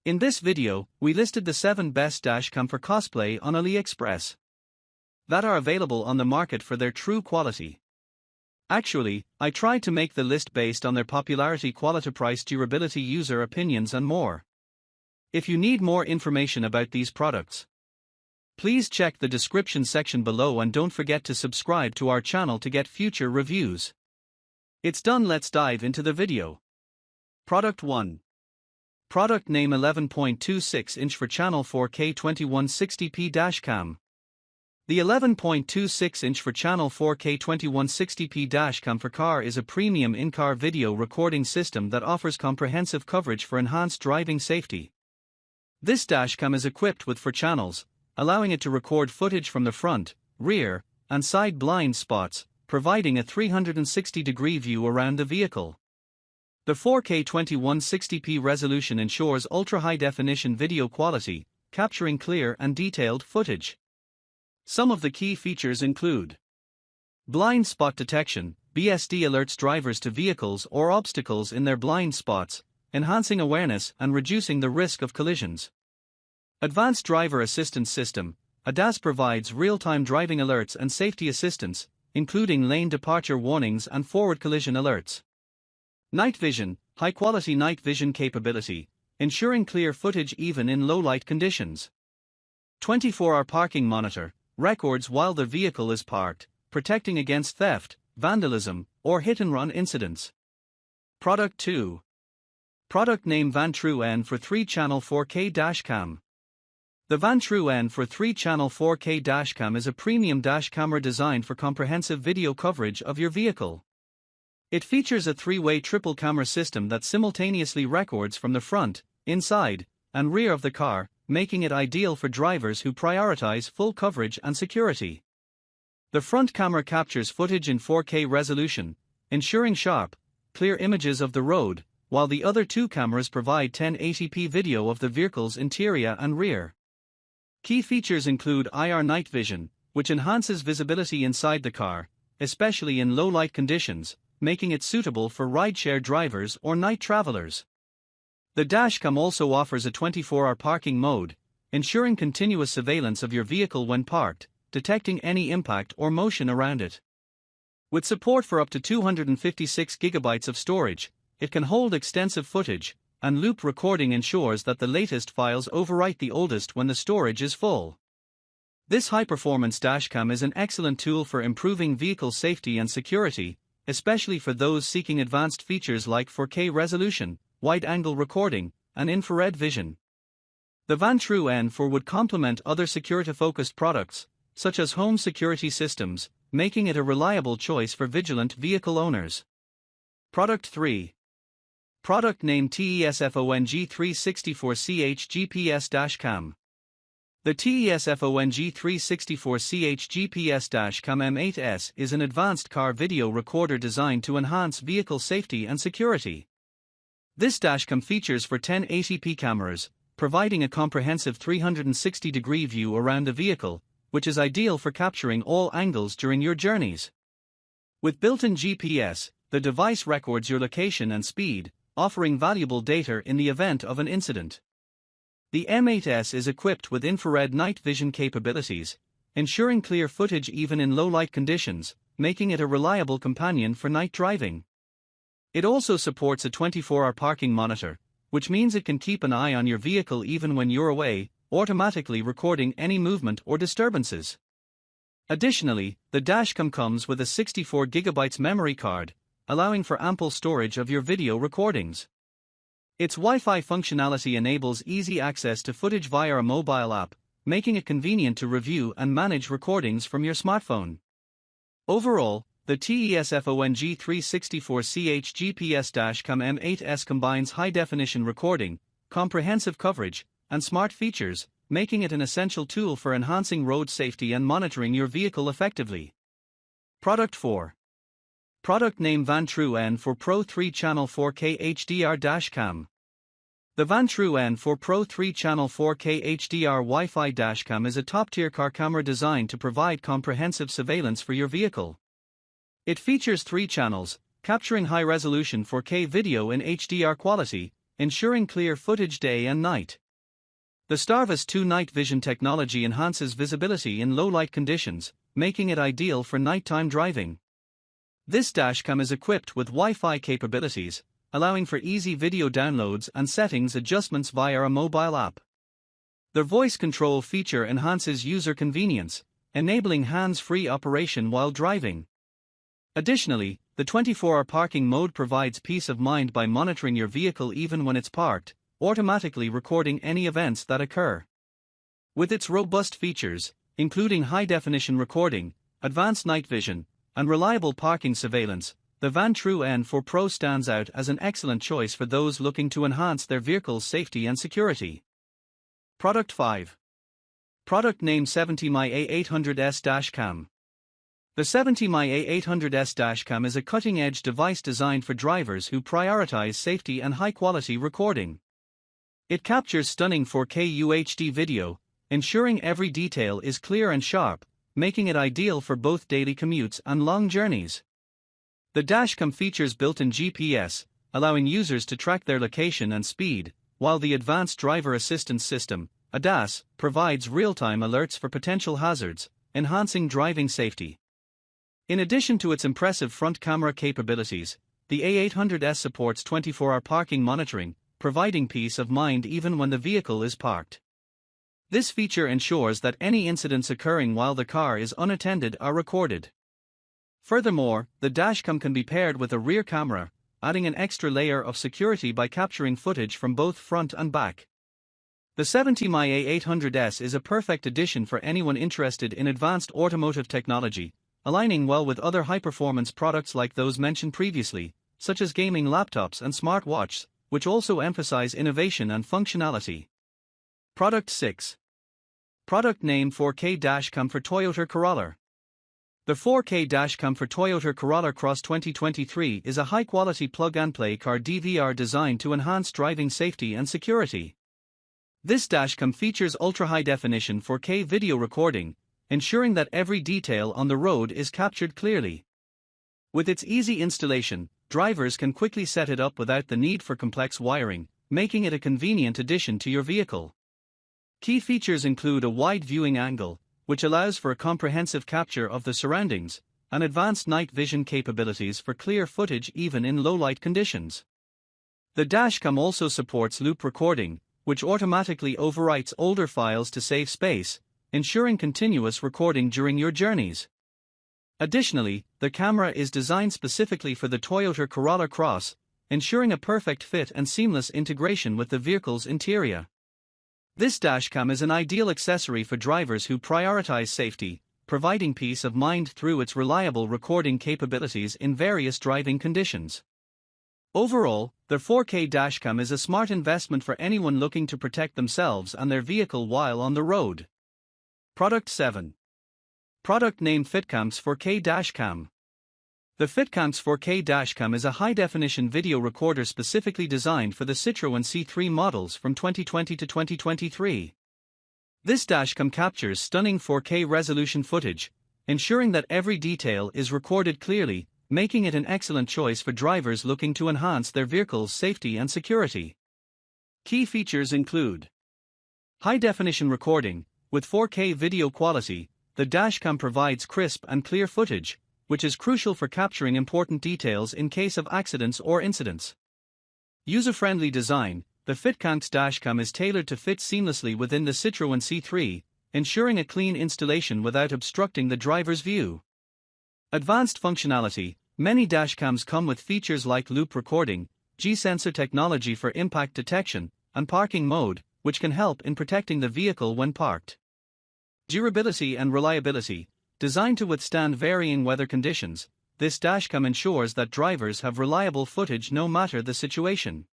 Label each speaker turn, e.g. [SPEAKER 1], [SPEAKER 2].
[SPEAKER 1] In this video, we listed the 7 best dashcam for cosplay on AliExpress that are available on the market for their true quality. Actually, I tried to make the list based on their popularity, quality, price, durability, user opinions and more. If you need more information about these products, please check the description section below and don't forget to subscribe to our channel to get future reviews. It's done, let's dive into the video. Product 1. Product name 11.26-inch for channel 4K 2160p Dashcam. The 11.26-inch for channel 4K 2160p Dashcam for car is a premium in-car video recording system that offers comprehensive coverage for enhanced driving safety. This dashcam is equipped with 4 channels, allowing it to record footage from the front, rear, and side blind spots, providing a 360-degree view around the vehicle. The 4K 2160p resolution ensures ultra-high-definition video quality, capturing clear and detailed footage. Some of the key features include blind spot detection. BSD alerts drivers to vehicles or obstacles in their blind spots, enhancing awareness and reducing the risk of collisions. Advanced driver assistance system. ADAS provides real-time driving alerts and safety assistance, including lane departure warnings and forward collision alerts. Night vision. High-quality night vision capability, ensuring clear footage even in low-light conditions. 24-hour parking monitor. Records while the vehicle is parked, protecting against theft, vandalism, or hit-and-run incidents. Product 2. Product name vantrue N for 3-channel 4K Dashcam. The vantrue N for 3-channel 4K Dashcam is a premium dash camera designed for comprehensive video coverage of your vehicle. It features a 3-way triple camera system that simultaneously records from the front, inside, and rear of the car, making it ideal for drivers who prioritize full coverage and security. The front camera captures footage in 4K resolution, ensuring sharp, clear images of the road, while the other 2 cameras provide 1080p video of the vehicle's interior and rear. Key features include IR night vision, which enhances visibility inside the car, especially in low-light conditions, making it suitable for rideshare drivers or night travelers. The dashcam also offers a 24-hour parking mode, ensuring continuous surveillance of your vehicle when parked, detecting any impact or motion around it. With support for up to 256 GB of storage, it can hold extensive footage, and loop recording ensures that the latest files overwrite the oldest when the storage is full. This high-performance dashcam is an excellent tool for improving vehicle safety and security, especially for those seeking advanced features like 4K resolution, wide-angle recording, and infrared vision. The vantrue N4 would complement other security-focused products, such as home security systems, making it a reliable choice for vigilant vehicle owners. Product 3. Product name TESFON G364CH GPS Dashcam. The TESFON G364CH GPS Dashcam A800S is an advanced car video recorder designed to enhance vehicle safety and security. This dashcam features 4 1080p cameras, providing a comprehensive 360-degree view around the vehicle, which is ideal for capturing all angles during your journeys. With built-in GPS, the device records your location and speed, offering valuable data in the event of an incident. The M8S is equipped with infrared night vision capabilities, ensuring clear footage even in low-light conditions, making it a reliable companion for night driving. It also supports a 24-hour parking monitor, which means it can keep an eye on your vehicle even when you're away, automatically recording any movement or disturbances. Additionally, the dashcam comes with a 64 GB memory card, allowing for ample storage of your video recordings. Its Wi-Fi functionality enables easy access to footage via a mobile app, making it convenient to review and manage recordings from your smartphone. Overall, the TESFON G364CH GPS Dashcam M8S combines high-definition recording, comprehensive coverage, and smart features, making it an essential tool for enhancing road safety and monitoring your vehicle effectively. Product 4. Product name vantrue N4 Pro 3-channel 4K HDR Dash Cam. The vantrue N4 Pro 3-channel 4K HDR Wi-Fi Dashcam is a top-tier car camera designed to provide comprehensive surveillance for your vehicle. It features 3 channels, capturing high-resolution 4K video in HDR quality, ensuring clear footage day and night. The Starvis 2 night vision technology enhances visibility in low-light conditions, making it ideal for nighttime driving. This dashcam is equipped with Wi-Fi capabilities, allowing for easy video downloads and settings adjustments via a mobile app. The voice control feature enhances user convenience, enabling hands-free operation while driving. Additionally, the 24-hour parking mode provides peace of mind by monitoring your vehicle even when it's parked, automatically recording any events that occur. With its robust features, including high-definition recording, advanced night vision, and reliable parking surveillance, the vantrue N4 Pro stands out as an excellent choice for those looking to enhance their vehicle's safety and security. Product 5. Product name 70mm A800S Dash Cam. The 70mm A800S Dash Cam is a cutting-edge device designed for drivers who prioritize safety and high-quality recording. It captures stunning 4K UHD video, ensuring every detail is clear and sharp, making it ideal for both daily commutes and long journeys. The dashcam features built-in GPS, allowing users to track their location and speed, while the Advanced Driver Assistance System, ADAS, provides real-time alerts for potential hazards, enhancing driving safety. In addition to its impressive front camera capabilities, the A800S supports 24-hour parking monitoring, providing peace of mind even when the vehicle is parked. This feature ensures that any incidents occurring while the car is unattended are recorded. Furthermore, the dashcam can be paired with a rear camera, adding an extra layer of security by capturing footage from both front and back. The 70mm A800S is a perfect addition for anyone interested in advanced automotive technology, aligning well with other high-performance products like those mentioned previously, such as gaming laptops and smartwatches, which also emphasize innovation and functionality. Product 6. Product name 4K Dashcam for Toyota Corolla. The 4K Dashcam for Toyota Corolla Cross 2023 is a high-quality plug-and-play car DVR designed to enhance driving safety and security. This dashcam features ultra-high-definition 4K video recording, ensuring that every detail on the road is captured clearly. With its easy installation, drivers can quickly set it up without the need for complex wiring, making it a convenient addition to your vehicle. Key features include a wide viewing angle, which allows for a comprehensive capture of the surroundings, and advanced night vision capabilities for clear footage even in low-light conditions. The dashcam also supports loop recording, which automatically overwrites older files to save space, ensuring continuous recording during your journeys. Additionally, the camera is designed specifically for the Toyota Corolla Cross, ensuring a perfect fit and seamless integration with the vehicle's interior. This dashcam is an ideal accessory for drivers who prioritize safety, providing peace of mind through its reliable recording capabilities in various driving conditions. Overall, the 4K dashcam is a smart investment for anyone looking to protect themselves and their vehicle while on the road. Product 7. Product name FitCam's 4K Dash Cam. The FitCam's 4K Dash Cam is a high-definition video recorder specifically designed for the Citroën C3 models from 2020 to 2023. This dashcam captures stunning 4K resolution footage, ensuring that every detail is recorded clearly, making it an excellent choice for drivers looking to enhance their vehicle's safety and security. Key features include high-definition recording. With 4K video quality, the dashcam provides crisp and clear footage, which is crucial for capturing important details in case of accidents or incidents. User-friendly design. The FitCam's dashcam is tailored to fit seamlessly within the Citroën C3, ensuring a clean installation without obstructing the driver's view. Advanced functionality. Many dashcams come with features like loop recording, G-sensor technology for impact detection, and parking mode, which can help in protecting the vehicle when parked. Durability and reliability. Designed to withstand varying weather conditions, this dashcam ensures that drivers have reliable footage no matter the situation.